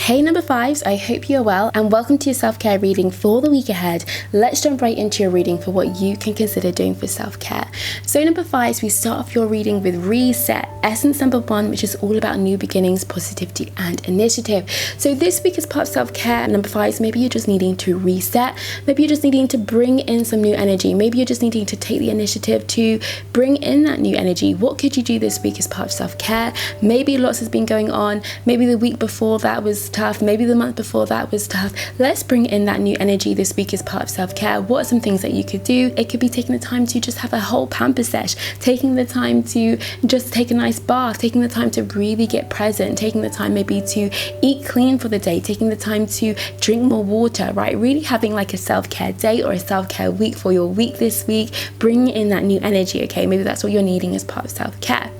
Hey number fives, I hope you're well and welcome to your self-care reading for the week ahead. Let's jump right into your reading for what you can consider doing for self-care. So number fives, we start off your reading with reset, essence number 1, which is all about new beginnings, positivity and initiative. So this week as part of self-care, number fives, maybe you're just needing to reset, maybe you're just needing to bring in some new energy, maybe you're just needing to take the initiative to bring in that new energy. What could you do this week as part of self-care? Maybe lots has been going on, maybe the week before that was tough, maybe the month before that was tough. Let's bring in that new energy this week as part of self-care. What are some things that you could do? It could be taking the time to just have a whole pamper sesh, taking the time to just take a nice bath, taking the time to really get present, taking the time maybe to eat clean for the day, taking the time to drink more water, right? Really having like a self-care day or a self-care week for your week this week, bringing in that new energy, okay? Maybe that's what you're needing as part of self-care.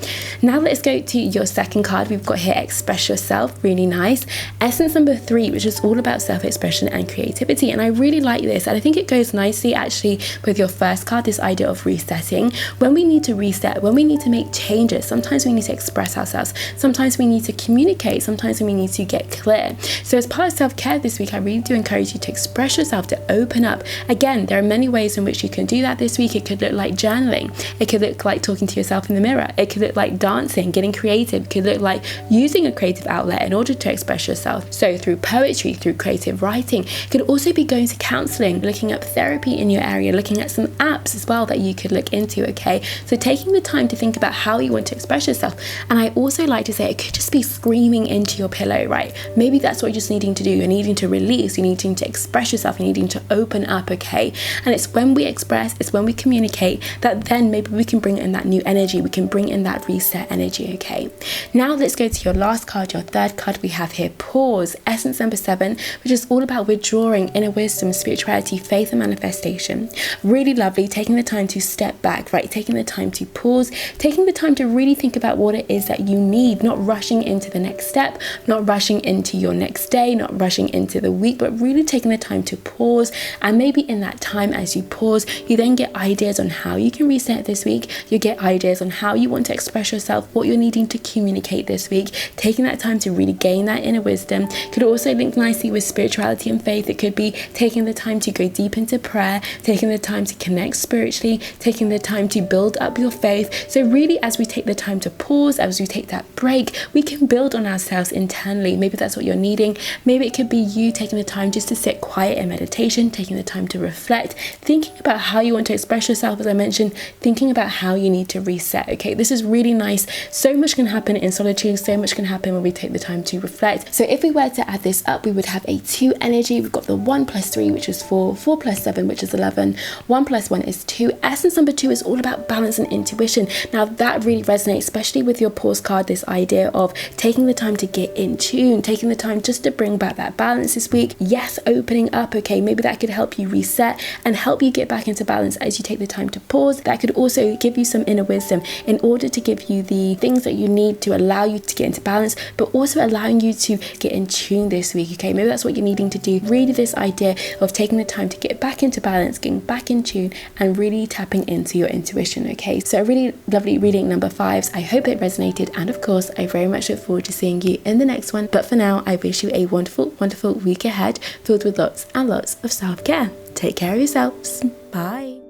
Now let's go to your second card. We've got here express yourself, really nice. Essence number 3, which is all about self-expression and creativity, and I really like this, and I think it goes nicely actually with your first card, this idea of resetting. When we need to reset, when we need to make changes, sometimes we need to express ourselves, sometimes we need to communicate, sometimes we need to get clear. So as part of self-care this week, I really do encourage you to express yourself, to open up. Again, there are many ways in which you can do that this week. It could look like journaling, it could look like talking to yourself in the mirror, it could look like dancing, getting creative, it could look like using a creative outlet in order to express yourself. So through poetry, through creative writing. It could also be going to counseling, looking up therapy in your area, looking at some apps as well that you could look into, okay? So taking the time to think about how you want to express yourself. And I also like to say it could just be screaming into your pillow, right? Maybe that's what you're just needing to do. You're needing to release, you're needing to express yourself, you're needing to open up, okay? And it's when we express, it's when we communicate that then maybe we can bring in that new energy, we can bring in that reset energy, okay? Now let's go to your last card, your third card. We have here pause, essence number 7, which is all about withdrawing, inner wisdom, spirituality, faith and manifestation. Really lovely, taking the time to step back, right? Taking the time to pause, taking the time to really think about what it is that you need, not rushing into the next step, not rushing into your next day, not rushing into the week, but really taking the time to pause. And maybe in that time as you pause, you then get ideas on how you can reset this week, you get ideas on how you want to express yourself, what you're needing to communicate this week, taking that time to really gain that inner wisdom. Could also link nicely with spirituality and faith. It could be taking the time to go deep into prayer, taking the time to connect spiritually, taking the time to build up your faith. So really, as we take the time to pause, as we take that break, we can build on ourselves internally. Maybe that's what you're needing. Maybe it could be you taking the time just to sit quiet in meditation, taking the time to reflect, thinking about how you want to express yourself, as I mentioned, thinking about how you need to reset, okay? This is really nice. So much can happen in solitude, so much can happen when we take the time to reflect. So if we were to add this up, we would have a 2 energy. We've got the 1 plus 3, which is 4, 4 plus 7, which is 11, 1 plus 1 is 2. Essence number 2 is all about balance and intuition. Now that really resonates, especially with your pause card, this idea of taking the time to get in tune, taking the time just to bring back that balance this week. Yes, opening up, okay, maybe that could help you reset and help you get back into balance as you take the time to pause. That could also give you some inner wisdom in order to give you the things that you need to allow you to get into balance, but also allowing you to get in tune this week, okay? Maybe that's what you're needing to do. Really this idea of taking the time to get back into balance, getting back in tune and really tapping into your intuition, okay? So a really lovely reading, number 5s. I hope it resonated, and of course I very much look forward to seeing you in the next one. But for now, I wish you a wonderful, wonderful week ahead filled with lots and lots of self-care. Take care of yourselves. Bye.